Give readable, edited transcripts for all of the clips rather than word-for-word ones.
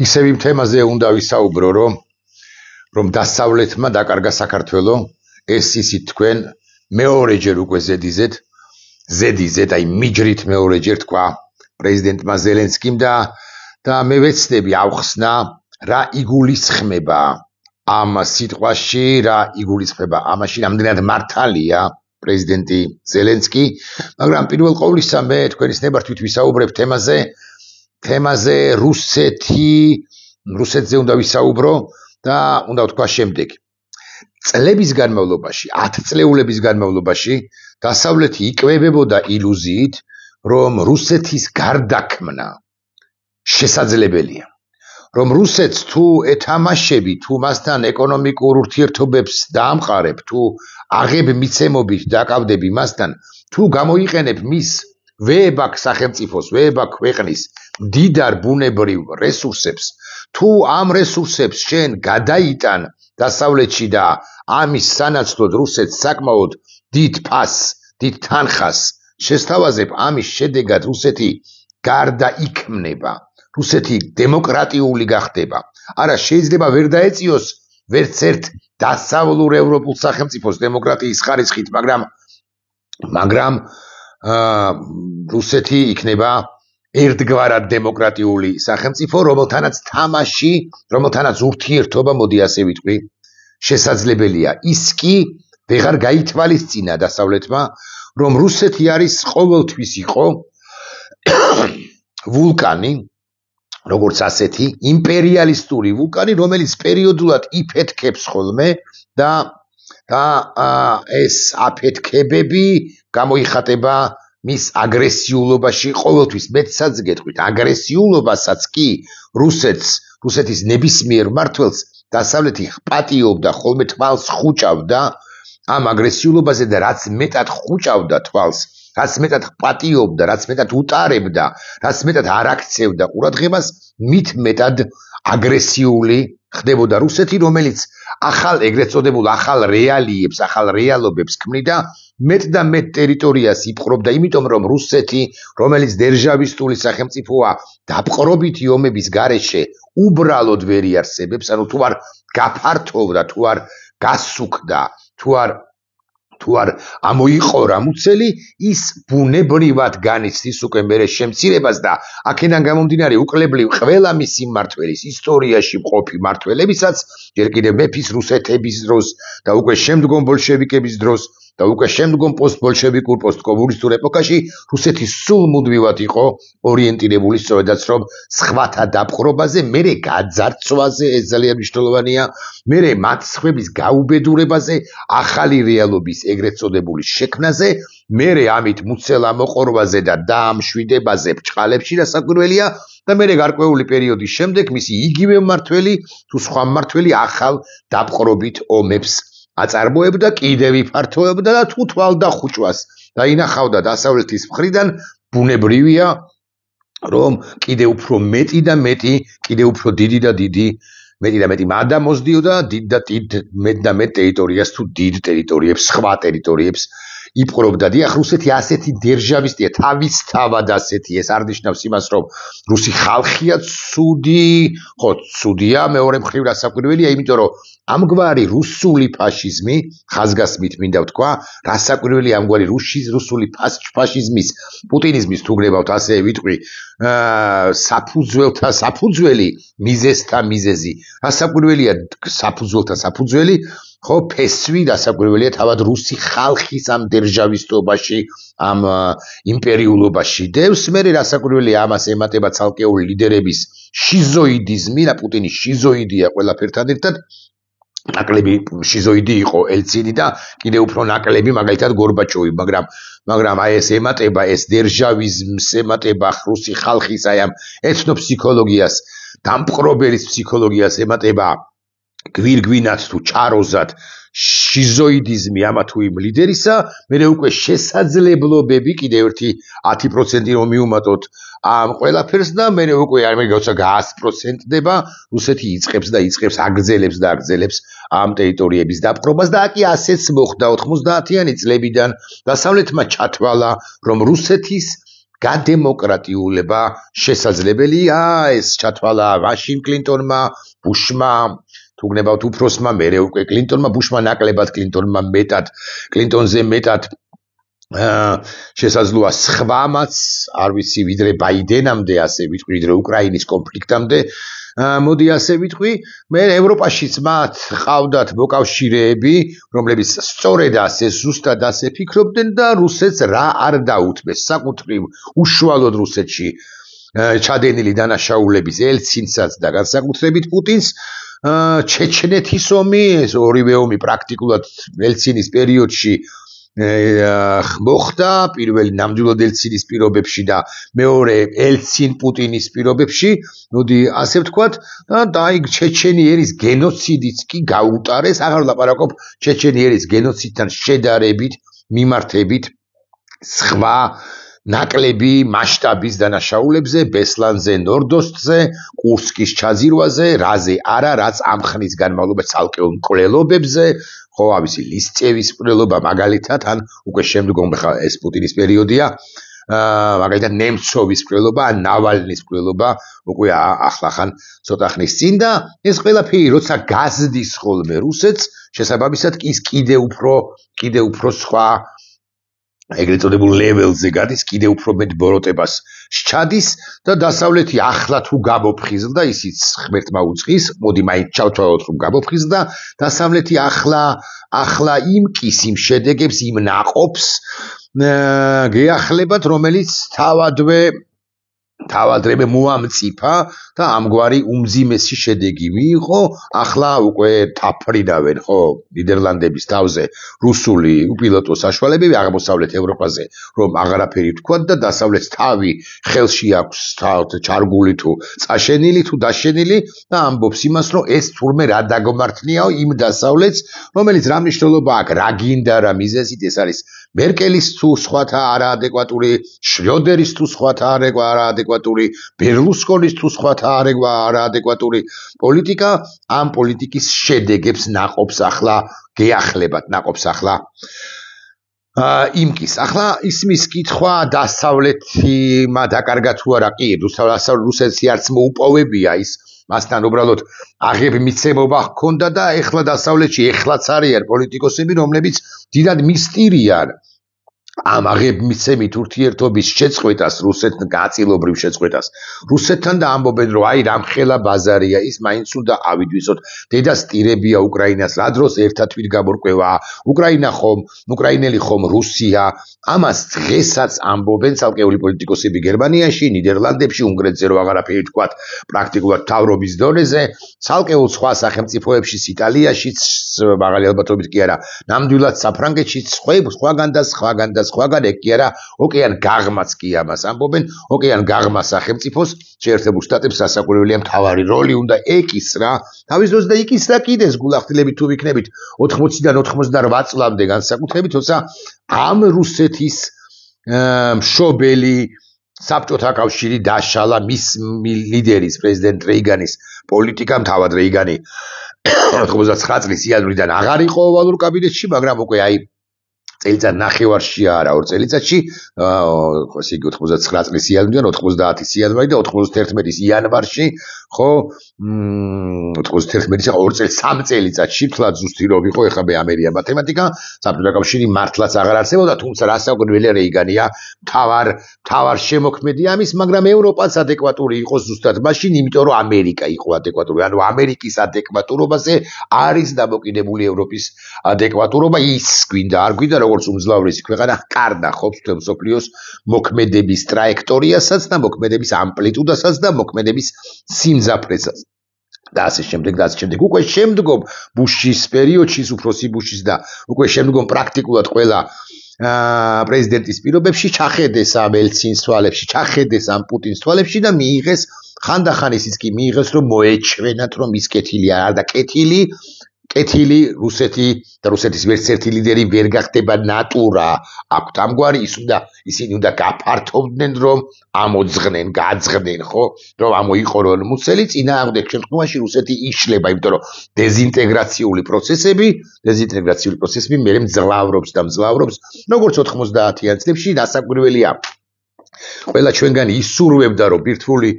ისევ იმ თემაზე უნდა ვისაუბრო, რომ დასავლეთმა დაკარგა საქართველო, ეს ისიც თქვენ მეორეჯერ უკვე ზედიზედ, აი მიჯრით მეორეჯერ თქვა პრეზიდენტმა ზელენსკიმ და მე ვეცდები ავხსნა რა იგულისხმება ამ სიტყვაში, რა იგულისხმება ამაში, რამდენად მართალია პრეზიდენტი ზელენსკი, მაგრამ პირველ ყოვლისა მე თქვენის ნებართვით ვისაუბრებ თემაზე რუსეთზე უნდა ვისაუბრო და უნდა ვთქვა შემდეგი. წლების განმავლობაში, 10 წლეულების განმავლობაში დასავლეთი იკვებებოდა ილუზიით, რომ რუსეთის გარდაქმნა შესაძლებელია. რომ რუსეთს თუ ეთამაშები, თუ მასთან ეკონომიკურ ურთიერთობებს დაამყარებ, თუ აღებ მიცემობით დაკავდები მასთან, თუ გამოიყენებ მის ვეებაქ სახელმწიფოს, ვეებაქ ქვეყნის მდიდარ ბუნებრივ რესურსებს, თუ ამ რესურსებს შენ გადაიტან დასავლეთში და ამის სანაცვლოდ რუსეთს საკმაოდ დიდ თანხას შესთავაზებ, ამის შედეგად რუსეთი გარდაიქმნება, რუსეთი დემოკრატიული გახდება. არა, შეიძლება ვერ დაეწიოს ვერც ერთ დასავლურ ევროპულ სახელმწიფოს დემოკრატიის ხარისხით, მაგრამ რუსეთი იქნება ერთგვარად დემოკრატიული სახელმწიფო, რომელთანაც ურთიერთობა, მოდი ასე ვიტყვი, შესაძლებელია. ის კი ვეღარ გაითვალისწინა დასავლეთმა, რომ რუსეთი არის ყოველთვის იყო ვულკანი, როგორც ასეთი იმპერიალისტური ვულკანი, რომელიც პერიოდულად იფეთქებს ხოლმე და ეს აფეთქებები გამოიხატება მის აგრესიულობაში ყოველთვის. მეცაც გეტყვით, აგრესიულობასაც კი რუსეთის ნებისმიერ მმართველს დასავლეთი პატიობდა, ხოლმე თვალს ხუჭავდა ამ აგრესიულობაზე და რაც მეტად ხუჭავდა თვალს, რაც მეტად პატიობდა, რაც მეტად უტარებდა, რაც მეტად არ აქცევდა ყურადღებას, მით მეტად აგრესიული ხდებოდა რუსეთი, რომელიც ეგრეთ წოდებულ ახალ რეალობებს ქმნიდა, მეტ და მეტ ტერიტორიას იპყრობდა, იმიტომ რომ რუსეთი, რომელიც დერჟავისტული სახელმწიფოა, დაპყრობითი ომების გარეშე უბრალოდ ვერ იარსებებს, ანუ თუ არ გაფართოვდა, თუ არ გასუქდა, თუ არ ამოიყორა მუცელი, ის ბუნებრივად განიცდის უკვე მერე შემცირებას და აქედან გამომდინარე უკლებლივ ყველა მისი მმართველის ისტორიაში მყოფი მმართველებისაც, ჯერ კიდევ მეფის რუსეთების დროს და უკვე შემდგომ ბოლშევიკების დროს და უკვე შემდგომ პოსტბოლშევიკურ პოსტკომუნისტურ ეპოქაში რუსეთი სულ მუდმივად იყო ორიენტირებული სწორედაც რომ სხვათა დაპყრობაზე, მერე გაძარცვაზე, ეს ძალიან მნიშვნელოვანია, მერე მაცხვების გაუბედურებაზე, ახალი რეალობის ეგრეთ წოდებული შექმნაზე, მერე ამით მუცელ ამოყრობაზე და დაამშვიდებაზე ბჭყალებში რასაკვირველია და მერე გარკვეული პერიოდის შემდეგ მისი იგივე მმართველი თუ სხვა მმართველი ახალ დაპყრობით ომებს აწარმოებდა, კიდევ იფართოვებდა და თუ თვალდახუჭვას დაინახავდა დასავლეთის მხრიდან, ბუნებრივია, რომ კიდევ უფრო მეტი და მეტი, კიდევ უფრო დიდი და მეტი მადა მოსდიოდა მეტ და მეტ ტერიტორიას თუ დიდ ტერიტორიებს, სხვა ტერიტორიებს იპყრობდა. დიახ, რუსეთი ასეთი დერჟავისტია, თავისთავად ასეთი, ეს არ ნიშნავს იმას, რომ რუსი ხალხია ცუდია, მეორე მხრივ რასაკვირველია, იმიტომ რომ ამგვარი რუსული ფაშიზმი, ხაზგასმით მინდა ვთქვა, რასაკვირველია ამგვარი რუსული ფაშიზმის, პუტინიზმის თუ გნებავთ ასე ვიტყვი, საფუძველთა საფუძველი, მიზეზთა მიზეზი. რასაკვირველია საფუძველთა საფუძველი, ხო, ფესვი რასაკვირველია თავად რუსი ხალხის ამ დერჟავისტობაში, ამ იმპერიულობაში დევს, მერე რასაკვირველია ამას ემატება ცალკეული ლიდერების შიზოიდიზმი, რა პუტინი შიზოიდია ყველაფერთან ერთად, ნაკლები შიზოიდი იყო ელცინი და კიდევ უფრო ნაკლები მაგალითად გორბაჩოვი, მაგრამ აი ეს ემატება, ეს დერჟავიზმს ემატება რუსი ხალხის აი ამ ეთნოფსიქოლოგიას, დამპყრობელის ფსიქოლოგიას ემატება გვირგვინად თუ ჩაროზად შიზოიდიზმი ამა თუ იმ ლიდერისა, მერე უკვე შესაძლებლობები კიდევ ერთი 10% რომ მიუმატოთ ამ ყველაფერს და მერე უკვე როცა გაასპროცენტდება, რუსეთი იწყებს აგრძელებს ამ ტერიტორიების დაპყრობას და აკი ასეც მოხდა 90-იანი წლებიდან დასავლეთმა ჩათვალა, რომ რუსეთის გადემოკრატიულება შესაძლებელია ეს ჩათვალა ვაშინგტონ კლინტონმა, ბუშმა, თუ გნებავთ უფროსმა, მერე უკვე კლინტონმა, ბუშმა ნაკლებად, კლინტონზე მეტად შესაძლოა სხვამაც, არ ვიცი, ვიდრე ბაიდენამდე, ასე ვიტყვი, ვიდრე უკრაინის კონფლიქტამდე. მოდი ასე ვიტყვი, მე ევროპაშიც მათ ყავდათ მოკავშირეები, რომლებიც სწორედ ასე, ზუსტად ასე ფიქრობდნენ და რუსეთს რა არ დაუთმეს, საკუთრივ უშუალოდ რუსეთში ჩადენილი დანაშაულების ელცინსაც და განსაკუთრებით პუტინს, ჩეჩნეთის ომი, ეს ორივე ომი პრაქტიკულად ელცინის პერიოდში მოხდა, პირველი ნამდვილად ელცინის პირობებში და მეორე ელცინ პუტინის პირობებში, მოდი ასე ვთქვათ, და აი ჩეჩენიერის გენოციდიც კი გაუტარეს, აღარ ვლაპარაკობ ჩეჩენიერის გენოციდთან შედარებით, მიმართებით სხვა ნაკლები მასშტაბის დანაშაულებზე, ბესლანზე, ნორდოსტზე, კურსკის ჩაძირვაზე, რაზე არა, რაც ამ ხნის განმავლობაში ცალკეულ მკვლელობებზე, ხო, ავისი ლისწევის მკვლელობა მაგალითად, ან უკვე შემდგომ ხა ეს პუტინის პერიოდია, მაგალითად ნემცოვის მკვლელობა, ან ნავალნის მკვლელობა, უკვე ახლახან ცოტა ხნის წინ და ეს ყველაფერი როცა გაზდის ხოლმე რუსეთს, შესაბამისად კი ის კიდე უფრო სხვა ეგრეთ წოდებულ ლეველზე გადის, კიდე უფრო მეტ ბოროტებას სჩადის და დასავლეთი ახლა თუ გამოფხიზლდა, ისიც ღმერთმა უწყის, მოდი მაინც ჩავთვალოთ რომ გამოფხიზლდა, დასავლეთი ახლა იმ კის, იმ შედეგებს, იმ ნაყოფს გეახლებათ, რომელიც თავადრე მოამწიფა და ამგვარი უმძიმესი შედეგი მიიღო, ახლა უკვე თაფრინავენ, ხო, ნიდერლანდების თავზე რუსული უპილოტო საშუალებები აღმოსავლეთ ევროპაზე, რომ აღარაფერი თქვათ და დასავლეთს თავი ხელში აქვს ჩარგული თუ წაშენილი თუ დაშენილი და ამბობს იმას, რომ ეს თურმე რა დაგმართნიაო იმ დასავლეთს, რომელიც რა მნიშვნელობა აქვს, რა გინდა რა მიზეზით, ეს არის მერკელის თუ სხვათა არაადეკვატური, შრიოდერის თუ სხვათა არაადეკვატური, ბერლუსკონის თუ სხვათა არაადეკვატური პოლიტიკა, ამ პოლიტიკის შედეგებს ნაყოფს ახლა გეახლებათ, ნაყოფს ახლა იმკის. ახლა ისმის კითხვა დასავლეთმა დაკარგა თუ არა, კი, რუსეთს არც მოუპოვებია ის, მასთან უბრალოდ აღებმიცემობა ჰქონდა და ეხლა დასავლეთში ეხლაც არიან პოლიტიკოსები, რომლებიც დიდად მისტირიან ამ აღებმიცემით ურთიერთობის შეწყვეტას, რუსეთთან გაწილობრივ შეწყვეტას რუსეთთან და ამბობენ, რომ აი რამხელა ბაზარია ის, მაინც უნდა ავიდვისოთ, დედა სტირებია უკრაინას, რა დროს ერთად თვით გამორკვევა, უკრაინელი ხომ რუსია, ამას დღესაც ამბობენ ცალკეული პოლიტიკოსები გერმანიაში, ნიდერლანდებში, უნგრეთზე რო აღარაფერი თქვათ, პრაქტიკულად მთავრობის დონეზე, ცალკეულ სხვა სახელმწიფოებშიც, იტალიაშიც, მაღალი ალბათობით კი არა, ნამდვილად საფრანგეთშიც, სხვაგან ეგ კი არა, ოკეან გაღმაც კი ამას ამბობენ, ოკეან გაღმა სახელმწიფოს, შეერთებულ შტატებს რასაკვირველია მთავარი როლი უნდა ეკისრა, თავის დროს და იკისრა კიდეს გულახდილებით თუ ვიქნებით 80-დან 88 წლამდე განსაკუთრებით, თორსა ამ რუსეთის მშობელი საბჭოთა კავშირი დაშალა მის ლიდერის პრეზიდენტ რეიგანის პოლიტიკამ, თავად რეიგანი 99 წლის იანვრიდან აღარ იყო ოვალურ კაბინეტში, მაგრამ უკვე აი წელიწად ნახევარში არა, 2 წელიწადში, ესე იგი 99 წლის იანვრიდან 90-ის იანვარი და 91-ის იანვარში, ხო, 91-ის 3 წელიწადში, თლად ზუსტი რომ იყო, ეხლა მე ამერია მათემატიკა, საბჭოთა კავშირი მართლაც აღარ არსებობდა, თუმცა რასაკვირველია რეიგანია თავარ შემოქმედი ამის, მაგრამ ევროპაც ადეკვატური იყო ზუსტად მაშინ, იმიტომ რომ ამერიკა იყო ადეკვატური, ანუ ამერიკის ადეკვატურობაზე არის დამოკიდებული ევროპის ადეკვატურობა, ის გვინდა არ გვინდა როგორც უმძლავრესი ქვეყანა ჰკარდა ხობს მთელ მსოფლიოს მოქმედების ტრაექტორიასაც და მოქმედების ამპლიტუდასაც და მოქმედების სიმძაფრესაც და ასე შემდეგ. უკვე შემდგომ ბუშის პერიოდში, უფროსი ბუშის და უკვე შემდგომ პრაქტიკულად ყველა პრეზიდენტის პირობებში ჩახედეს ამ ელცინს თვალებში, ჩახედეს ამ პუტინს თვალებში და მიიღეს ხანდახან ისიც კი მიიღეს, რომ მოეჩვენათ, რომ ის კეთილი არ და კეთილი რუსეთი და რუსეთის ვერცერთი ლიდერი ვერ გახდება ნატურა, აქვთ ამგვარი, ისინი უნდა გაფართოვდნენ, რომ ამოძღნენ, გაძღდნენ, ხო, რომ ამოიყორონ მუცელი, წინააღმდეგ შემთხვევაში რუსეთი იშლება, იმიტომ რომ დეზინტეგრაციული პროცესები მერე მძლავრობს, როგორც 90-იან წლებში, დასაკვირველია. ყველა ჩვენგანი ისურვებდა რომ ბირთვული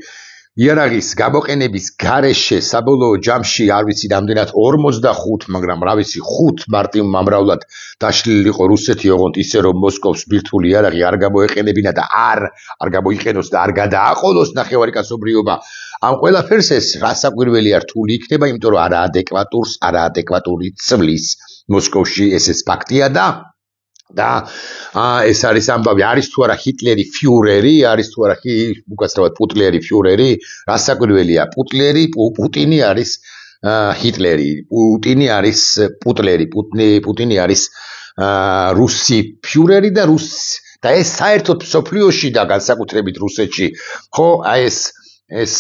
იარაღის გამოყენების გარეშე საბოლოო ჯამში არ ვიცი რამდენად 45, მაგრამ რა ვიცი 5 მარტივ მომრავლად დაშლილი იყო რუსეთი, ოღონდ ისე რომ მოსკოვს ბირთვული იარაღი არ გამოეყენებინა და არ გამოიყენოს და არ გადააყოლოს ნახევარკაცობრიობა. ამ ყველაფერს ეს რასაკვირველია რთული იქნება, იმიტომ რომ არაადეკვატური ცვლის მოსკოვში ეს ფაქტია და ეს არის ამბავი, არის თუ არა ჰიტლერი ფიურერი, არის თუ არა უკაცრავად პუტლერი ფიურერი, რასაკვირველია, პუტინი არის ჰიტლერი, პუტინი არის პუტლერი, პუტინი არის რუსი ფიურერი და ეს საერთოდ მსოფლიოში და განსაკუთრებით რუსეთში, ხო, ეს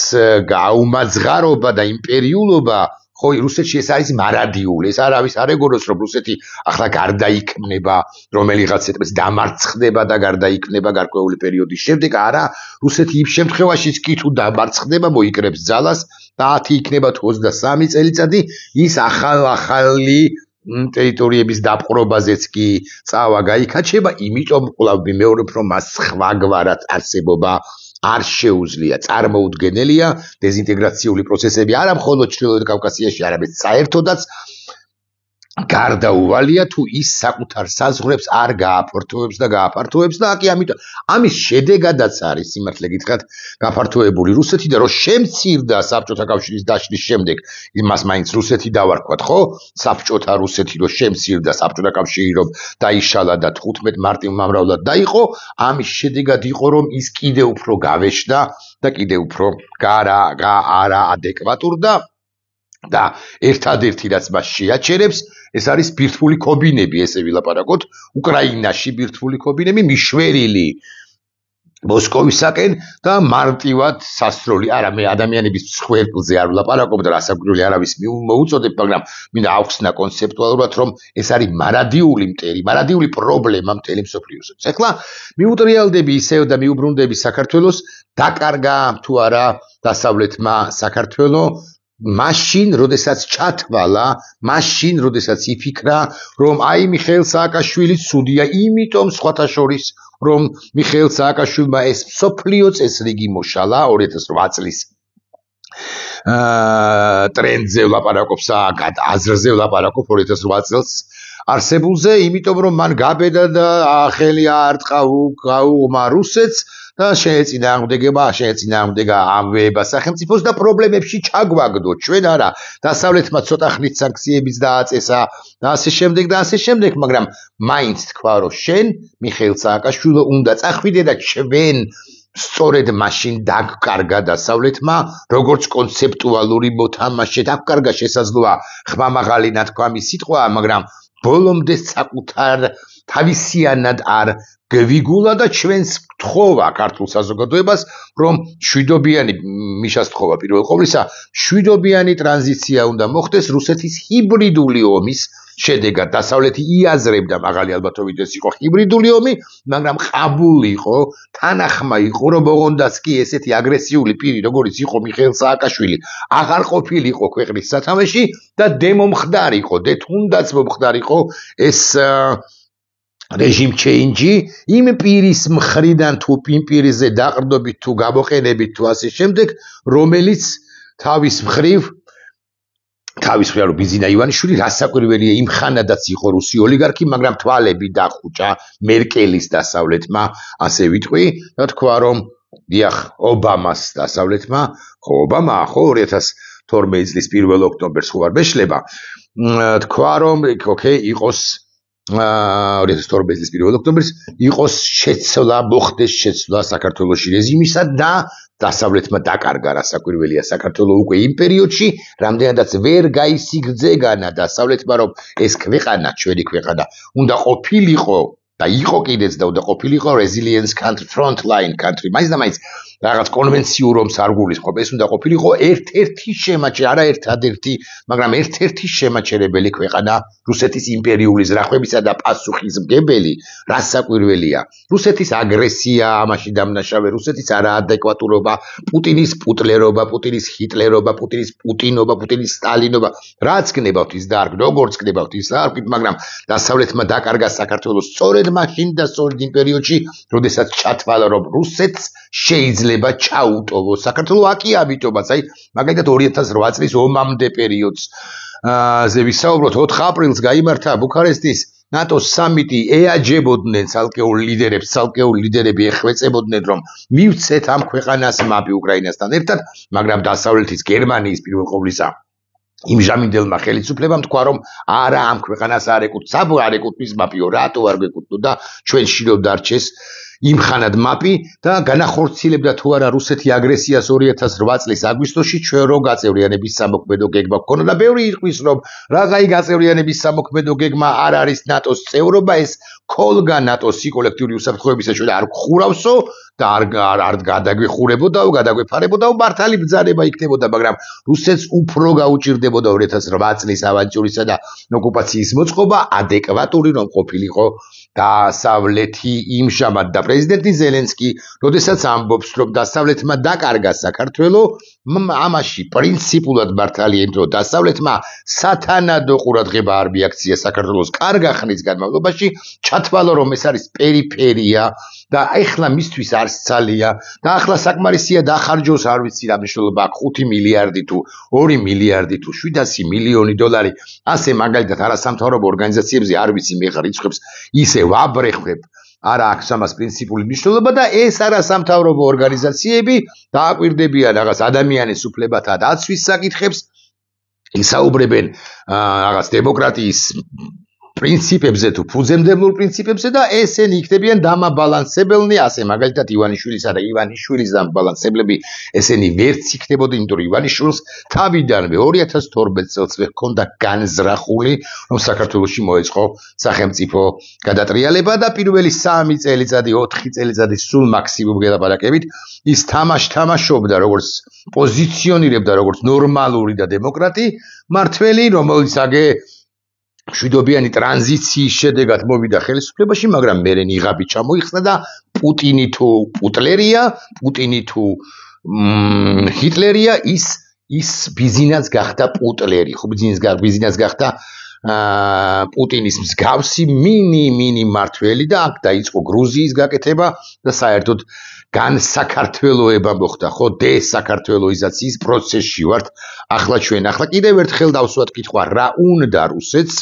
გაუმაძღარობა და იმპერიულობა ხო რუსეთში ეს არის მარადიული, ეს არავის არ ეგონოს რომ რუსეთი ახლა გარდაიქმნება, რომელიღაც ეტყვის დამარცხდება და გარდაიქმნება გარკვეული პერიოდის შემდეგ, არა, რუსეთი იმ შემთხვევაშიც კი თუ დამარცხდება, მოიკრებს ძალას და 10 იქნება თუ 23 წელიწადი, ის ახალი ტერიტორიების დაპყრობაზეც კი წავა გაიქაჩება, იმიტომ კვლავ ვიმეორებ რომ მას სხვაგვარად არსებობა არ შეუძლია, წარმოუდგენელია დეზინტეგრაციული პროცესები არა მხოლოდ ჩრდილოეთ კავკასიაში, არამედ საერთოდაც გარდაუვალია თუ ის საკუთარ საზღვრებს არ გააფართოვებს და კი ამიტომ ამის შედეგადაც არის სიმართლე გითხრათ გაფართოებული რუსეთი და რომ შემცირდა საბჭოთა კავშირის დაშლის შემდეგ იმას მაინც რუსეთი დავარქვათ ხო საბჭოთა რუსეთი რომ შემცირდა საბჭოთა კავშირი რომ დაიშალა და 15 მარტივ მომრავლად დაიყო ამის შედეგად იყო რომ ის კიდევ უფრო გავეშდა და კიდევ უფრო არაადეკვატურდა და ერთადერთი რაც მას შეაჩერებს ეს არის ბირთვული ქობინები ესე ვილაპარაკოთ უკრაინაში ბირთვული ქობინები მიშვერილი მოსკოვისაკენ და მარტივად სასროლი არა მე ადამიანების ცხვერპლზე არ ვლაპარაკობ და რასაკვირველი არავის მოუწოდებ მაგრამ მინდა ავხსნა კონცეპტუალურად რომ ეს არის მარადიული პრობლემა მთელი მსოფლიოსთვის ახლა მიუტრიალდები ისევ და მიუბრუნდები საქართველოს დაკარგა თუ არა დასავლეთმა საქართველოს მაშინ, როდესაც ჩათვალა, მაშინ, როდესაც იფიქრა, რომ აი მიხეილ სააკაშვილი ცუდია, იმიტომ სხვათა შორის, რომ მიხეილ სააკაშვილმა ეს მსოფლიო წესრიგი მოშალა 2008 წლის ტრენდზე ვლაპარაკობ აზრზე ვლაპარაკობ 2008 წელს არსებულზე, იმიტომ რომ მან გაბედა და ხელი აარტყა გაუღმა რუსეთს და შეეწინააღმდეგა ამვეება სახელმწიფოს და პრობლემებში ჩაგვაგდო ჩვენ არა დასავლეთმა ცოტა ხნით სანქციების დააწესა და ასე შემდეგ მაგრამ მაინც თქვა რომ შენ მიხეილ სააკაშვილო უნდა წახვიდე და ჩვენ სწორედ მაშინ დაგკარგა დასავლეთმა როგორც კონცეპტუალური მოთამაშე დაგკარგა შესაძლოა ხმამაღალი ნათქვამი სიტყვა მაგრამ ბოლომდე საკუთარ თავისიანად არ გვიგულა და ჩვენს თხოვა ქართულ საზოგადოებას რომ შვიდობიანი მიშას თხოვა პირველ ყოვლისა შვიდობიანი ტრანზიცია უნდა მოხდეს რუსეთის ჰიბრიდული ომის შედეგად დასავლეთი იაზრებდა მაღალი ალბათობით ეს იყო ჰიბრიდული ომი მაგრამ ყაბული იყო თანახმა იყო რომ ოღონდაც კი ესეთი აგრესიული პირი როგორიც იყო მიხეილ სააკაშვილი აღარ ყოფილიყო ქვეყნის სათავეში და დემომხდარიყო თუნდაც მომხდარიყო ეს რეჟიმ ჩეინჯი იმ პირის მხრიდან თუ პირზე დაყრდობით თუ გამოყენებით თუ ასე შემდეგ რომელიც თავის მხრივ რომ ბიზინა ივანიშვილი რასაკვირველია იმ ხანადაც იყო რუსი ოლიგარქი მაგრამ თვალები დახუჭა მერკელის დასავლეთმა ასე ვიტყვი და თქვა რომ დიახ ობამას დასავლეთმა ხო ობამა ხო 2012 წლის 1 ოქტომბერს ხო არ მეშლება თქვა რომ ოკეი იყოს 2012 წლის 1 ოქტომბერს იყოს მოხდეს შეცვლა საქართველოში რეჟიმისა და დასავლეთმა დაკარგა რასაკვირველია საქართველოს უკვე იმ პერიოდში რამდენადაც ვერ გაისიგრძეგანა დასავლეთმა რომ ეს ქვეყანა ჩვენი ქვეყანა უნდა ყოფილიყო და იყო კიდეც და უნდა ყოფილიყო resilience country front line country მაინც და მაინც რაღაც კონვენციურ ომს არ გულისხმობ ეს უნდა ყოფილიყო ერთ-ერთი არა ერთადერთი მაგრამ ერთ-ერთი შემაჩერებელი ქვეყანა რუსეთის იმპერიული ზრახვებისა და პასუხისმგებელი რასაკვირველია რუსეთის აგრესია ამაში დამნაშავე რუსეთის არაადეკვატურობა პუტინის პუტლერობა პუტინის ჰიტლერობა პუტინის პუტინობა პუტინის სტალინობა რაც გნებავთ ის და არ როგორც გნებავთ ის არ ვქით მაგრამ დასავლეთმა დაკარგა საქართველოს სწორედ მაშინ და სწორედ იმ პერიოდში, როდესაც ჩათვალა, რომ რუსეთს შეიძლება ჩაუტოვოს საქართველოს, აკი ამიტომაც, აი, მაგალითად 2008 წლის ომამდე პერიოდს ზე ვისაუბროთ, 4 აპრილს გაიმართა ბუქარესტის ნატოს სამიტი, ეაჯებოდნენ ცალკეულ ლიდერები ეხვეწებოდნენ, რომ მივცეთ ამ ქვეყანას მაპი უკრაინასთან ერთად, მაგრამ დასავლეთის გერმანიის პირველ ყოვლისა იმჟამინდელმა ხელისუფლებამ თქვა, რომ არა, ამ ქვეყანას არ ეკუთვნის მაპიო, რატო არ გეკუთვნო და ჩვენ შილობ დარჩეს იმხანად მაპი და განახორციელებდა თუ არა რუსეთი აგრესიას 2008 წლის აგვისტოში, ჩვენ რო გაწევრიანების სამოქმედო გეგმა გქონდა და ბევრი ირყვის, რომ რაღაცაი გაწევრიანების სამოქმედო გეგმა არ არის ნატოს წევრობა, ეს ქოლგა ნატოსი კოლექტიური უსაფრთხოების საჩვენე არ გხურავსო და არ გადაგვეხურებოდაო, გადაგვეფარებოდაო, მართალი ბრძანება იქნებოდა, მაგრამ რუსეთს უფრო გაუჭირდებოდა 2008 წლის ავანტიურისა და ოკუპაციის მოწყობა, ადეკვატური რომ ყოფილიყო დასავლეთი იმჟამად და პრეზიდენტი ზელენსკი, როდესაც ამბობს, რომ დასავლეთმა დაკარგა საქართველო, ამაში პრინციპულად მართალია, იმიტომ რომ დასავლეთმა სათანადო ყურადღება არ მიაქცია საქართველოს კარგა ხნის განმავლობაში, ჩათვალა, რომ ეს არის პერიფერია და ეხლა მისთვის არც ძალია და ახლა საკმარისია დახარჯოს, არ ვიცი რა მნიშვნელობა აქვს 5 მილიარდი თუ 2 მილიარდი თუ 700 მილიონი დოლარი, ასე მაგალითად არასამთავრობო ორგანიზაციებზე არ ვიცი მე რიცხვებს ისე ვაბრეხვებ, არა აქვს ამას პრინციპული მნიშვნელობა და ეს არასამთავრობო ორგანიზაციები დააკვირდებიან რაღაც ადამიანის უფლებათა დაცვის საკითხებს, ისაუბრებენ რაღაც დემოკრატიის პრინციპებზე თუ ფუძემდებულ პრინციპებზე და ესენი იქნებიან დამაბალანსებელნი, ასე მაგალითად ივანიშვილისა და ივანიშვილის დამაბალანსებლები ესენი ვერც იქნებოდა, იმიტომ რომ ივანიშვილს თავიდანვე 2012 წელს ჰქონდა განზრახული, რომ საქართველოში მოეწყო სახელმწიფო გადატრიალება და პირველი 3 წელიწადი, 4 წელიწადი სულ მაქსიმუმ გელაპარაკებით, ის თამაშობდა, როგორც პოზიციონირებდა, როგორც ნორმალური და დემოკრატი მართველი, რომელიც აგე მშვიდობიანი ტრანზიციის შედეგად მოვიდა ხელისუფლებაში, მაგრამ მერე ნიღაბი ჩამოიხსნა და პუტინი თუ პუტლერია, პუტინი თუ ჰიტლერია, ის ბიზნეს გახდა პუტლერი, ხო ბიზნეს გახდა პუტინის მსგავსი მინი მართველი და აქ დაიწყო გრუზიის გაკეთება და საერთოდ განსაქართველოება მოხდა, ხო, დესაქართველოიზაციის პროცესში ვართ. ახლა კიდევ ერთხელ დავსვათ კითხვა, რა უნდა რუსეთს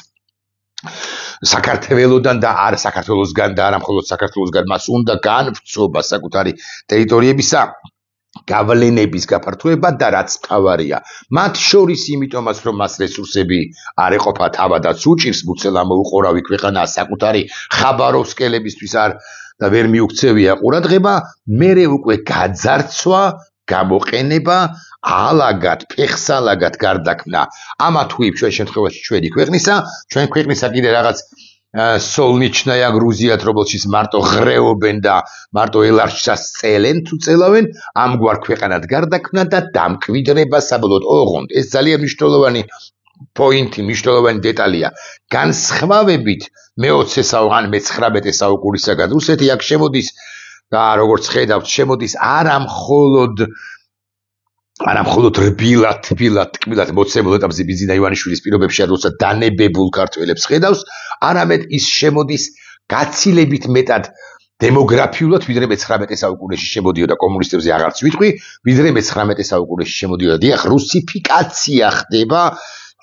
საქართველოსგან და არ საქართველოსგან და არა მხოლოდ საქართველოსგან მას უნდა განვრცობა საკუთარი ტერიტორიებისა გავლენების გაფართოება და რაც მთავარია, მათ შორის იმიტომაც რომ მას რესურსები არ ეყოფა თავადაც უჭირს მუცელ ამოუყურავი ქვეყანა საკუთარი ხაბაროვსკელებისთვის არ და ვერ მიუქცევია ყურადღება, მერე უკვე გაძარცვა, გამოყენება, ალაგად, ფეხსალაგად გარდაქმნა ამა თუ იმ შემთხვევაში ჩვენი ქვეყნისა კიდე რაღაც სოლნიჩნაია გრუზიად, რომელშიც მარტო ღრეობენ და მარტო ელარშას წელენ თუ წელავენ, ამგვარ ქვეყანად გარდაქმნა და დამკვიდრება საბოლოოდ ოღონდ. ეს ძალიან მნიშვნელოვანი პოინტი, მნიშვნელოვანი დეტალია. განსხვავებით მე-20 ან მე-19 საუკუნისაგან რუსეთი აქ შემოდის და როგორც ხედავთ, შემოდის არა მხოლოდ რბილად, ტკბილად მოცემულ ეტაპზე ბიზინა ივანიშვილის პირობებში, როცა დანებებულ ქართველებს ხედავს, არამედ ის შემოდის გაცილებით მეტად დემოგრაფიულად, ვიდრე მე-19 საუკუნეში შემოდიოდა, კომუნისტებზე აღარც ვიტყვი, ვიდრე მე-19 საუკუნეში შემოდიოდა. დიახ, რუსიფიკაცია ხდება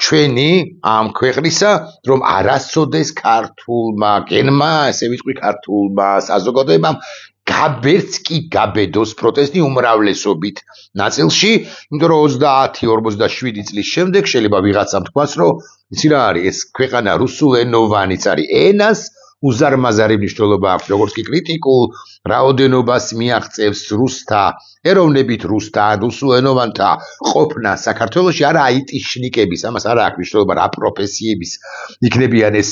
ჩვენი ამ ქვეყნისა, რომ არასოდეს ქართულმა გენმა, ესე ვიტყვი, ქართულმა საზოგადოებამ გაბერც კი გაბედოს პროტესტი უმრავლესობით ნაწილში, იმიტომ რომ 30-47 წლის შემდეგ შეიძლება ვიღაცამ თქვას, რომ იცი რა არის, ეს ქვეყანა რუსულენოვანიც არის, ენას უზარმაზარი მნიშვნელობა აქვს, როგორც კი კრიტიკულ რაოდენობას მიაღწევს რუსთა, ეროვნებით რუსთა, რუსულენოვანთა ყოფნა საქართველოში, არა აიტიშნიკების, ამას არა აქვს მნიშვნელობა რა პროფესიების იქნებიან ეს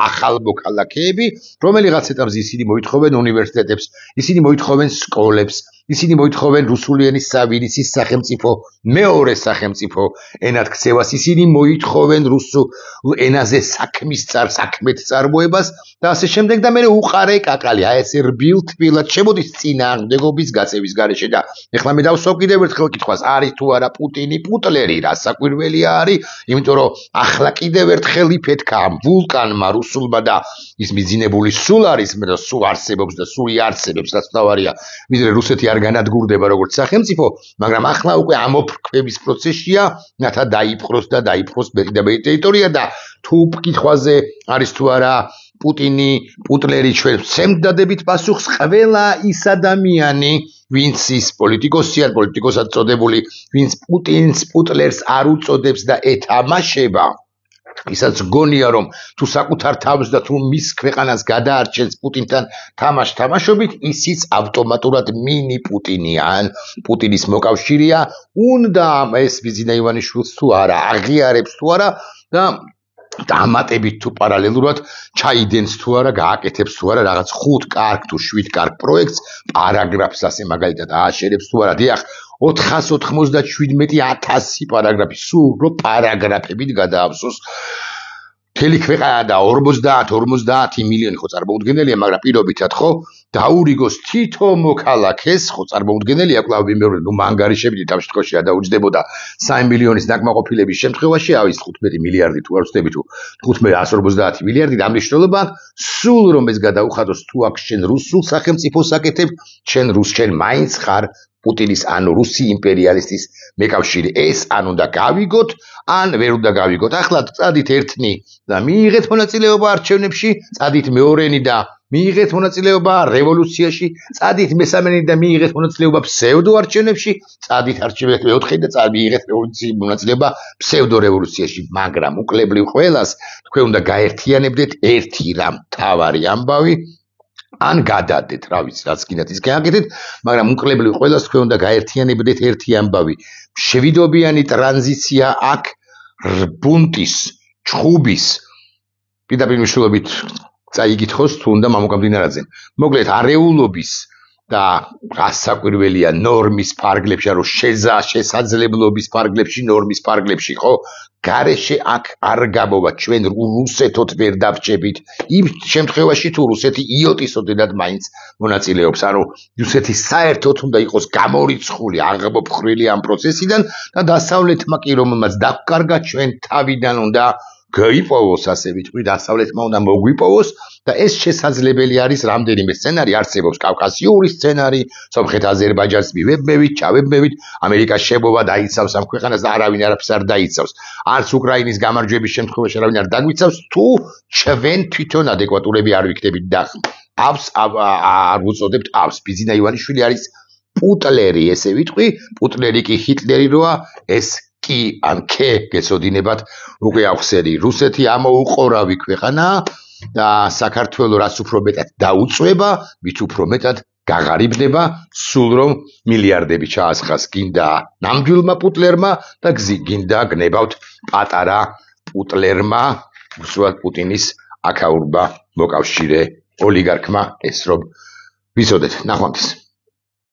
ახალმოქალაქეები, რომელიღაც ეტაპზე ისინი მოითხოვენ უნივერსიტეტებს, ისინი მოითხოვენ სკოლებს, ისინი მოითხოვენ რუსული ენის სამინისის სახელმწიფო მეორე სახელმწიფო ენად ქცევას, ისინი მოითხოვენ რუსულ ენაზე საქმეთ წარმოებას და ასე შემდეგ და მე უყარე კაკალი, აი ეს რბილ თბილად შემოდის წინააღმდეგობის გაწევის გარეშე და ეხლა მე დავსვავ კიდევ ერთხელ კითხვას, არის თუ არა პუტინი პუტლერი, რა საკვირველია არის, იმიტომ რომ ახლა კიდევ ერთხელ იფეთქა ვულკანმა რუსულმა და ის მიძინებული სულ არის, სულ არსებობს და სულ იარსებებს, რაც თავარია, ვიდრე რუსეთი არ განადგურდება როგორც სახელმწიფო, მაგრამ ახლა უკვე ამოფრქვევის პროცესია, რათა დაიფროს და დაიფროს მეტი და მეტი ტერიტორია და თუ კითხვაზე არის თუ არა პუტინი პუტლერი ჩვენ ვცემთ დადებით პასუხს, ყველა ის ადამიანი, ვინც ის პოლიტიკოსია, პოლიტიკოსად წოდებული, ვინც პუტინს პუტლერს არ უწოდებს და ეთამაშება, ისაც გონია რომ თუ საკუთარ თავს და თუ მის ქვეყანას გადაარჩენს პუტინთან თამაშობით, ისიც ავტომატურად მინი პუტინია, ან პუტინის მოკავშირეა, უნდა ეს ბიზინა ივანიშვილს თუ არა აღიარებს თუ არა და დამატებით თუ პარალელურად ჩაიდენს თუ არა, გააკეთებს თუ არა რაღაც 5 კარგ თუ 7 კარგ პროექტს, პარაგრაფს ასე მაგალითად ააშენებს თუ არა, დიახ 497,000 პარაგრაფი, სულ რო პარაგრაფებით გადააბსოს მთელი ქვეყანა და 50 მილიონი ხო წარმოუდგენელია, მაგრამ პირობითად ხო დაურიგოს თითო მოქალაქეს, ხო წარმოუდგენელია, კვლავ ვიმეორებ, ნუ მანგარიშებით ამ შემთხვევაში რა დაუჯდებოდა 3 მილიონის დაკმაყოფილების შემთხვევაში, ავის 15 მილიარდი თუ არ ვწდები თუ 150 მილიარდი, და ამ მნიშვნელობა სულ რომ ეს გადაუხადოს, თუ აქ შენ რუსულ სახელმწიფოს აკეთებ, შენ მაინც ხარ პუტინის ანუ რუსი იმპერიალისტის მეკავშირე, ეს ან უნდა გავიგოთ, ან ვერ უნდა გავიგოთ. ახლა წადით ერთნი და მიიღეთ მონაწილეობა არჩევნებში, წადით მეორენი და მიიღეთ მონაწილეობა რევოლუციაში, წადით მესამენი და მიიღეთ მონაწილეობა ფსევდო არჩევნებში, წადით არჩევნებში მეოთხე და მიიღეთ მონაწილეობა ფსევდო რევოლუციაში, მაგრამ უკლებლივ ყველას თქვენ უნდა გაერთიანებდეთ ერთი რამ თავარი ამბავი, ან გადადეთ, რა ვიცი, რაც გინდათ ის გააკეთეთ, მაგრამ უკლებლივ ყველას თქვენ უნდა გაერთიანებდეთ ერთი ამბავი. მშვიდობიანი ტრანზიცია აქ ბუნტის, ჩხუბის, პირდაპირ მნიშვნელობით წაიგითხოს თუ უნდა მამუკამდინარაძე. მოკლედ არეულობის და გასაკვირველია ნორმის ფარგლებში, რომ შესაძლებლობის ფარგლებში, ნორმის ფარგლებში, ხო? გარეშე აქ არ გამოვა, ჩვენ რუსეთოთ ვერ დავრჩებით. იმ შემთხვევაში თუ რუსეთი იოტისოდენად მაინც მონაწილეობს, ანუ რუსეთი საერთოდ უნდა იყოს გამორიცხული, აღმოფხრილი ამ პროცესიდან და დასავლეთმა კი რომელმაც დაგკარგა ჩვენ თავიდან უნდა გაიპოვოს, ასე ვიტყვი, დასავლეთმა უნდა მოგვიპოვოს და ეს შესაძლებელი არის რამდენიმე სცენარი, არსებობს კავკასიური სცენარი, სომხეთ-აზერბაიჯანს მივებმევით, ჩავებმევით, ამერიკას შემოვა დაიცავს ამ ქვეყანას და არავინ არაფერს არ დაიცავს. არც უკრაინის გამარჯვების შემთხვევაში არავინ არ დაგვიცავს, თუ ჩვენ თვითონ ადეკვატურები არ ვიქნებით და არ ვუწოდებთ ავს. ბიზინა ივანიშვილი არის პუტლერი, ესე ვიტყვი, პუტლერი კი ჰიტლერი როა, ეს კი ან ქე გეცოდინებათ, უკვე ახსენი, რუსეთი ამოუყორავი ქვეყანაა და საქართველოს რაც უფრო მეტად დაუწვება, მით უფრო მეტად გაღარიბდება, სულ რომ მილიარდები ჩაასხას გინდა ნამდვილმა პუტლერმა და გინდა გნებავთ პატარა პუტლერმა, უსუალოდ პუტინის აქაურმა მოკავშირე ოლიგარქმა, ეს რომ ვიცოდეთ, ნახვამდის.